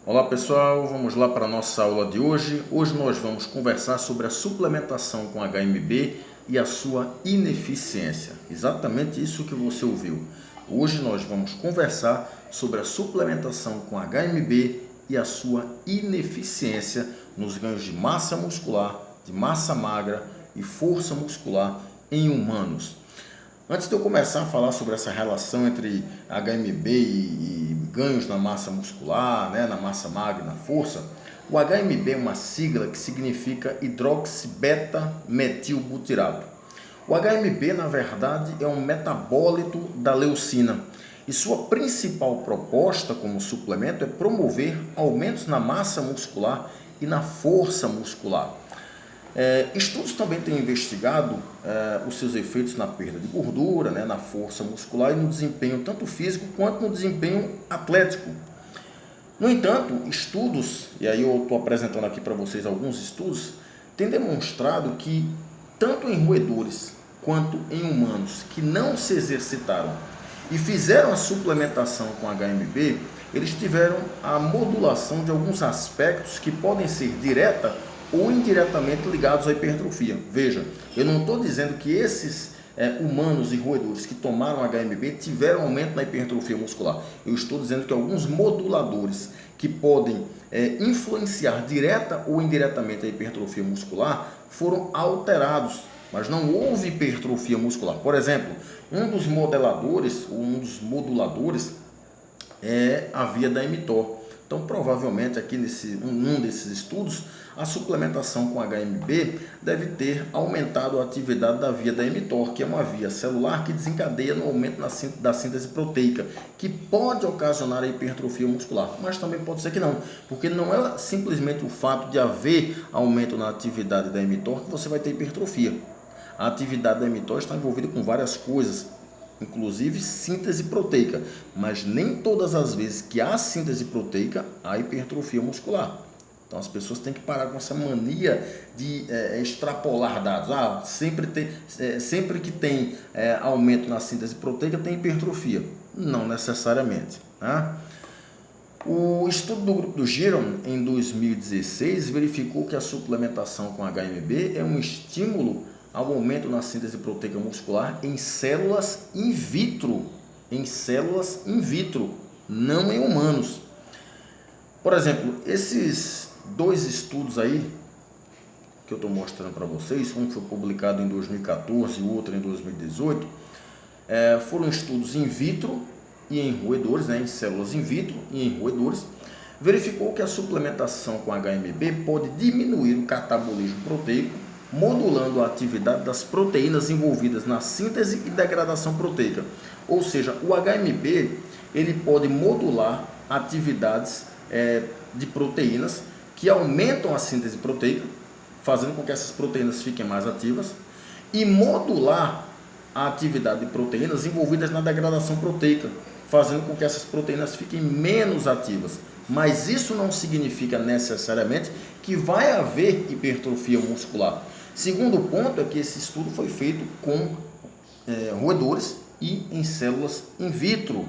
Olá pessoal, vamos lá para a nossa aula de hoje. Hoje nós vamos conversar sobre a suplementação com HMB e a sua ineficiência. Exatamente isso que você ouviu. Hoje nós vamos conversar sobre a suplementação com HMB e a sua ineficiência nos ganhos de massa muscular, de massa magra e força muscular em humanos. Antes de eu começar a falar sobre essa relação entre HMB e ganhos na massa muscular, na massa magra e na força, o HMB é uma sigla que significa hidroxibeta-metilbutirato. O HMB, na verdade, é um metabólito da leucina e sua principal proposta como suplemento é promover aumentos na massa muscular e na força muscular. Estudos também têm investigado os seus efeitos na perda de gordura, na força muscular e no desempenho tanto físico quanto no desempenho atlético. No entanto, estudos, e aí eu estou apresentando aqui para vocês alguns estudos, têm demonstrado que tanto em roedores quanto em humanos que não se exercitaram e fizeram a suplementação com HMB, eles tiveram a modulação de alguns aspectos que podem ser direta ou indiretamente ligados à hipertrofia. Veja, eu não estou dizendo que esses humanos e roedores que tomaram HMB tiveram aumento na hipertrofia muscular. Eu estou dizendo que alguns moduladores que podem influenciar direta ou indiretamente a hipertrofia muscular foram alterados, mas não houve hipertrofia muscular. Por exemplo, um dos moduladores é a via da mTOR. Então, provavelmente, aqui num desses estudos, a suplementação com HMB deve ter aumentado a atividade da via da mTOR, que é uma via celular que desencadeia no aumento da síntese proteica, que pode ocasionar a hipertrofia muscular, mas também pode ser que não, porque não é simplesmente o fato de haver aumento na atividade da mTOR que você vai ter hipertrofia. A atividade da mTOR está envolvida com várias coisas, inclusive síntese proteica, mas nem todas as vezes que há síntese proteica há hipertrofia muscular. Então as pessoas têm que parar com essa mania de extrapolar dados. Sempre que tem aumento na síntese proteica tem hipertrofia. Não necessariamente. O estudo do grupo do Giron em 2016 verificou que a suplementação com HMB é um estímulo ao aumento na síntese proteica muscular em células in vitro, não em humanos. Por exemplo, esses dois estudos aí que eu estou mostrando para vocês, um foi publicado em 2014 e o outro em 2018, foram estudos in vitro e em roedores, em células in vitro e em roedores. Verificou que a suplementação com HMB pode diminuir o catabolismo proteico, modulando a atividade das proteínas envolvidas na síntese e degradação proteica. Ou seja, o HMB ele pode modular atividades de proteínas que aumentam a síntese proteica, fazendo com que essas proteínas fiquem mais ativas, e modular a atividade de proteínas envolvidas na degradação proteica, fazendo com que essas proteínas fiquem menos ativas. Mas isso não significa necessariamente que vai haver hipertrofia muscular. Segundo ponto é que esse estudo foi feito com roedores e em células in vitro.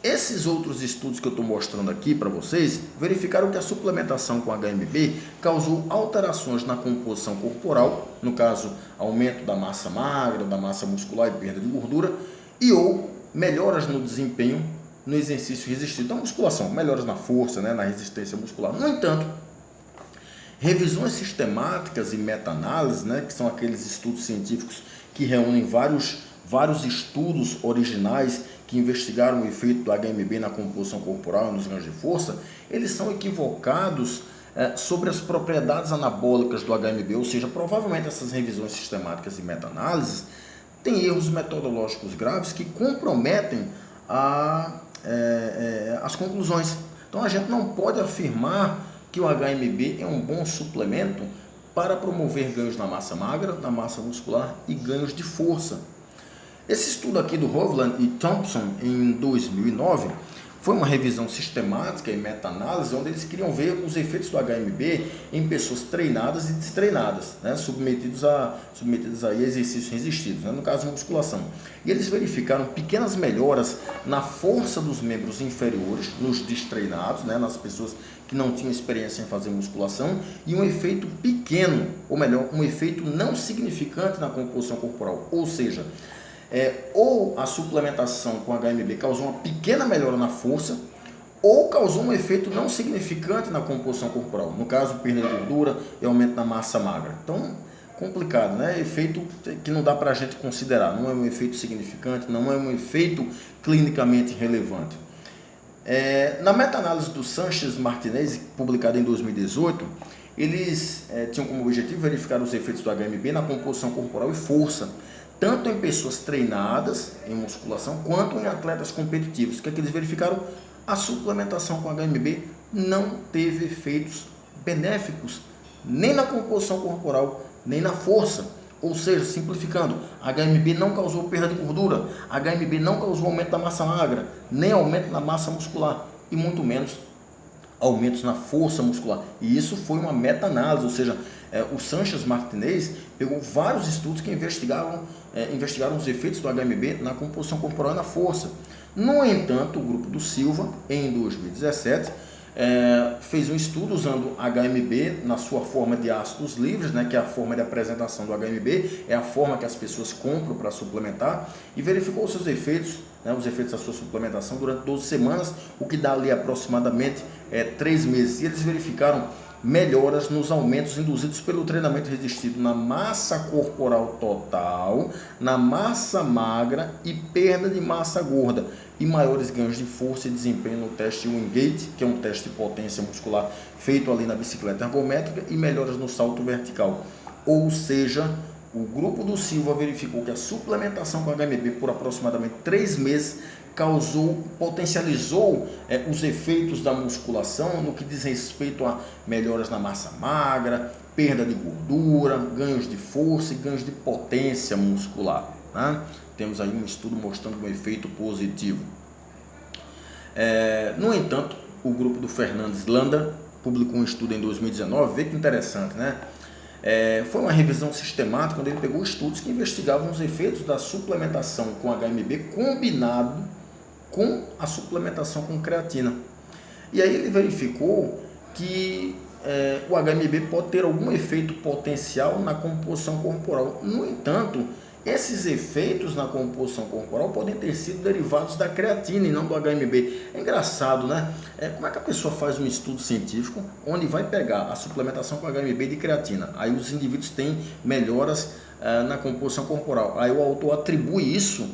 Esses outros estudos que eu estou mostrando aqui para vocês verificaram que a suplementação com HMB causou alterações na composição corporal, no caso, aumento da massa magra, da massa muscular e perda de gordura, ou melhoras no desempenho no exercício resistido, da musculação, melhoras na força, na resistência muscular. No entanto, revisões sistemáticas e meta-análises, que são aqueles estudos científicos que reúnem vários estudos originais que investigaram o efeito do HMB na composição corporal e nos ganhos de força, eles são equivocados sobre as propriedades anabólicas do HMB, ou seja, provavelmente essas revisões sistemáticas e meta-análises têm erros metodológicos graves que comprometem as conclusões. Então a gente não pode afirmar que o HMB é um bom suplemento para promover ganhos na massa magra, na massa muscular e ganhos de força. Esse estudo aqui do Hovland e Thompson, em 2009, Foi uma revisão sistemática e meta-análise, onde eles queriam ver os efeitos do HMB em pessoas treinadas e destreinadas, né, submetidos a exercícios resistidos, né, no caso musculação. E eles verificaram pequenas melhoras na força dos membros inferiores, nos destreinados, né, nas pessoas que não tinham experiência em fazer musculação, e um efeito pequeno, ou melhor, um efeito não significante na composição corporal, ou seja, ou a suplementação com HMB causou uma pequena melhora na força, ou causou um efeito não significante na composição corporal, no caso, perda de gordura e aumento da massa magra. Então, complicado, né? Efeito que não dá para a gente considerar, não é um efeito significante, não é um efeito clinicamente relevante. Na meta-análise do Sanchez Martinez, publicada em 2018, eles tinham como objetivo verificar os efeitos do HMB na composição corporal e força, tanto em pessoas treinadas em musculação, quanto em atletas competitivos. O que é que eles verificaram? A suplementação com HMB não teve efeitos benéficos, nem na composição corporal, nem na força. Ou seja, simplificando, HMB não causou perda de gordura, HMB não causou aumento da massa magra, nem aumento na massa muscular, e muito menos aumentos na força muscular. E isso foi uma meta-análise, ou seja, o Sanchez Martinez pegou vários estudos que investigaram os efeitos do HMB na composição corporal e na força. No entanto, o grupo do Silva, em 2017, fez um estudo usando HMB na sua forma de ácidos livres, né, que é a forma de apresentação do HMB, é a forma que as pessoas compram para suplementar, e verificou os seus efeitos, né, os efeitos da sua suplementação durante 12 semanas, o que dá ali aproximadamente 3 meses. E eles verificaram melhoras nos aumentos induzidos pelo treinamento resistido na massa corporal total, na massa magra e perda de massa gorda, e maiores ganhos de força e desempenho no teste Wingate, que é um teste de potência muscular feito ali na bicicleta ergométrica, e melhoras no salto vertical. Ou seja, o grupo do Silva verificou que a suplementação com HMB por aproximadamente 3 meses potencializou os efeitos da musculação no que diz respeito a melhoras na massa magra, perda de gordura, ganhos de força e ganhos de potência muscular, né? Temos aí um estudo mostrando um efeito positivo. No entanto, o grupo do Fernandes Landa publicou um estudo em 2019, vê que interessante, né? Foi uma revisão sistemática, onde ele pegou estudos que investigavam os efeitos da suplementação com HMB combinado com a suplementação com creatina. E aí ele verificou que o HMB pode ter algum efeito potencial na composição corporal. No entanto, esses efeitos na composição corporal podem ter sido derivados da creatina e não do HMB. É engraçado, né? Como é que a pessoa faz um estudo científico onde vai pegar a suplementação com HMB de creatina? Aí os indivíduos têm melhoras na composição corporal. Aí o autor atribui isso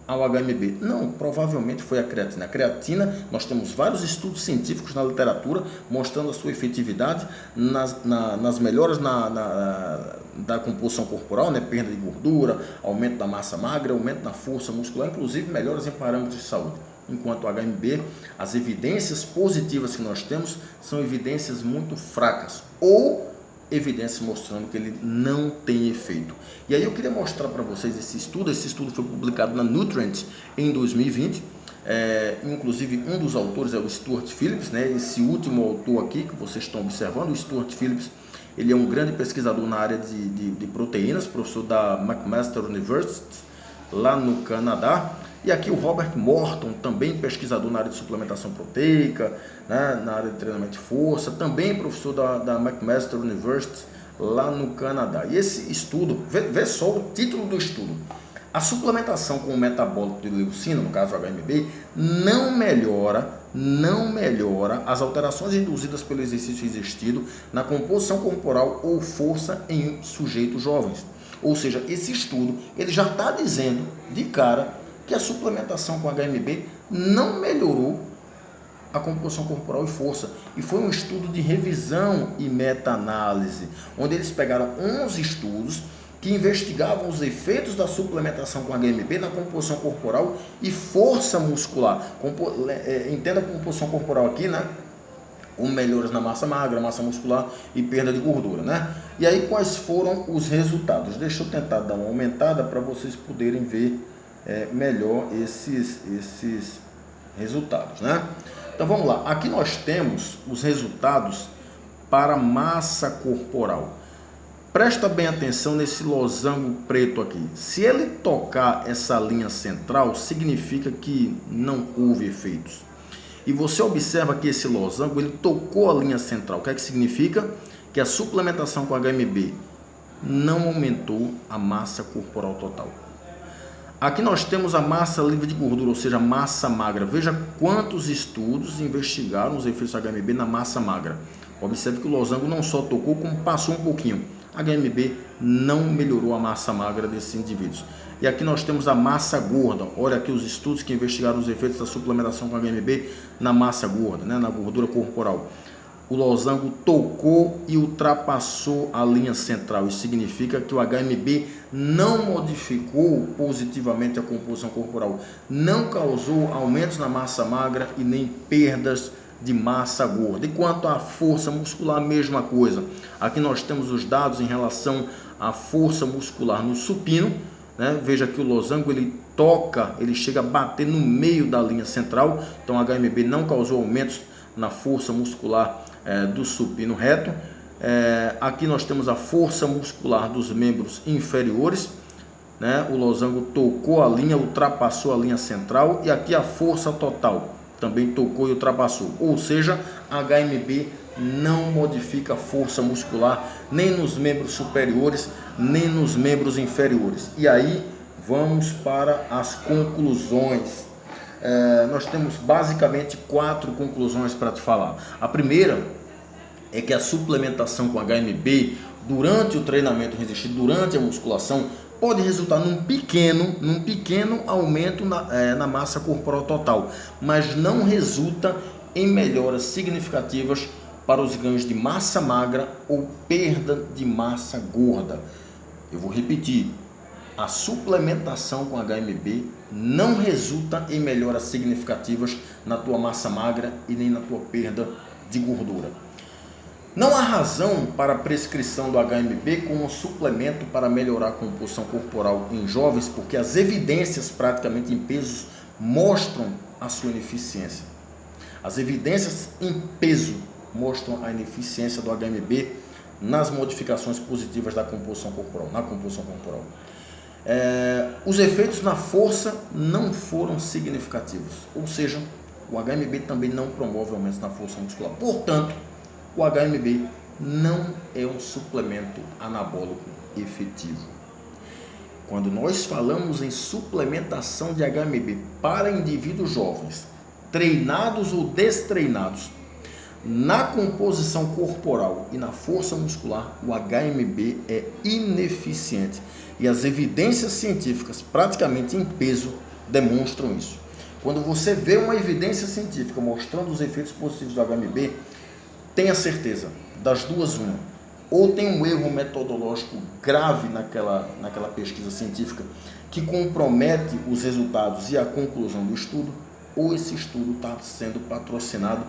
ao HMB. Não, provavelmente foi a creatina. A creatina, nós temos vários estudos científicos na literatura mostrando a sua efetividade nas melhoras da composição corporal, né? Perda de gordura, aumento da massa magra, aumento da força muscular, inclusive melhoras em parâmetros de saúde. Enquanto o HMB, as evidências positivas que nós temos são evidências muito fracas, ou evidências mostrando que ele não tem efeito. E aí eu queria mostrar para vocês esse estudo foi publicado na Nutrient em 2020, inclusive um dos autores é o Stuart Phillips, né? Esse último autor aqui que vocês estão observando, o Stuart Phillips, ele é um grande pesquisador na área de proteínas, professor da McMaster University, lá no Canadá. E aqui o Robert Morton, também pesquisador na área de suplementação proteica, né, na área de treinamento de força, também professor da McMaster University, lá no Canadá. E esse estudo, vê só o título do estudo: a suplementação com o metabólito de leucina, no caso o HMB, não melhora as alterações induzidas pelo exercício resistido na composição corporal ou força em sujeitos jovens. Ou seja, esse estudo ele já está dizendo de cara que a suplementação com HMB não melhorou a composição corporal e força. E foi um estudo de revisão e meta-análise, onde eles pegaram 11 estudos que investigavam os efeitos da suplementação com HMB na composição corporal e força muscular. Entenda a composição corporal aqui, né? Com melhoras na massa magra, massa muscular e perda de gordura, né? E aí, quais foram os resultados? Deixa eu tentar dar uma aumentada para vocês poderem ver melhor esses resultados, né? Então vamos lá, aqui nós temos os resultados para massa corporal. Presta bem atenção nesse losango preto aqui. Se ele tocar essa linha central, significa que não houve efeitos. E você observa que esse losango, ele tocou a linha central. O que é que significa? Que a suplementação com HMB não aumentou a massa corporal total. Aqui nós temos a massa livre de gordura, ou seja, massa magra. Veja quantos estudos investigaram os efeitos HMB na massa magra. Observe que o losango não só tocou, como passou um pouquinho. HMB não melhorou a massa magra desses indivíduos. E aqui nós temos a massa gorda. Olha aqui os estudos que investigaram os efeitos da suplementação com HMB na massa gorda, né, na gordura corporal. O losango tocou e ultrapassou a linha central. Isso significa que o HMB não modificou positivamente a composição corporal, não causou aumentos na massa magra e nem perdas de massa gorda. E quanto à força muscular, a mesma coisa. Aqui nós temos os dados em relação à força muscular no supino, né? Veja que o losango ele toca, ele chega a bater no meio da linha central. Então, o HMB não causou aumentos na força muscular do supino reto. Aqui nós temos a força muscular dos membros inferiores, né? O losango tocou a linha, ultrapassou a linha central. E aqui a força total também tocou e ultrapassou. Ou seja, HMB não modifica a força muscular nem nos membros superiores, nem nos membros inferiores. E aí vamos para as conclusões. Nós temos basicamente 4 conclusões para te falar. A primeira é que a suplementação com HMB durante o treinamento resistido, durante a musculação, pode resultar num pequeno aumento na massa corporal total, mas não resulta em melhoras significativas para os ganhos de massa magra ou perda de massa gorda. Eu vou repetir, a suplementação com HMB não resulta em melhoras significativas na tua massa magra e nem na tua perda de gordura. Não há razão para a prescrição do HMB como suplemento para melhorar a composição corporal em jovens, porque as evidências praticamente em pesos mostram a sua ineficiência. As evidências em peso mostram a ineficiência do HMB nas modificações positivas da composição corporal, na composição corporal. Os efeitos na força não foram significativos, ou seja, o HMB também não promove aumentos na força muscular. Portanto, o HMB não é um suplemento anabólico efetivo. Quando nós falamos em suplementação de HMB para indivíduos jovens, treinados ou destreinados, na composição corporal e na força muscular, o HMB é ineficiente. E as evidências científicas, praticamente em peso, demonstram isso. Quando você vê uma evidência científica mostrando os efeitos positivos do HMB, tenha certeza, das duas uma, ou tem um erro metodológico grave naquela pesquisa científica que compromete os resultados e a conclusão do estudo, ou esse estudo está sendo patrocinado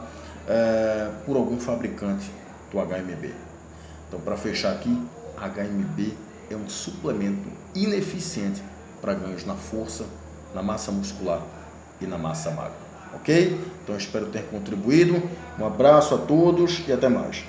por algum fabricante do HMB. Então, para fechar aqui, HMB é um suplemento ineficiente para ganhos na força, na massa muscular e na massa magra. Ok? Então, espero ter contribuído. Um abraço a todos e até mais.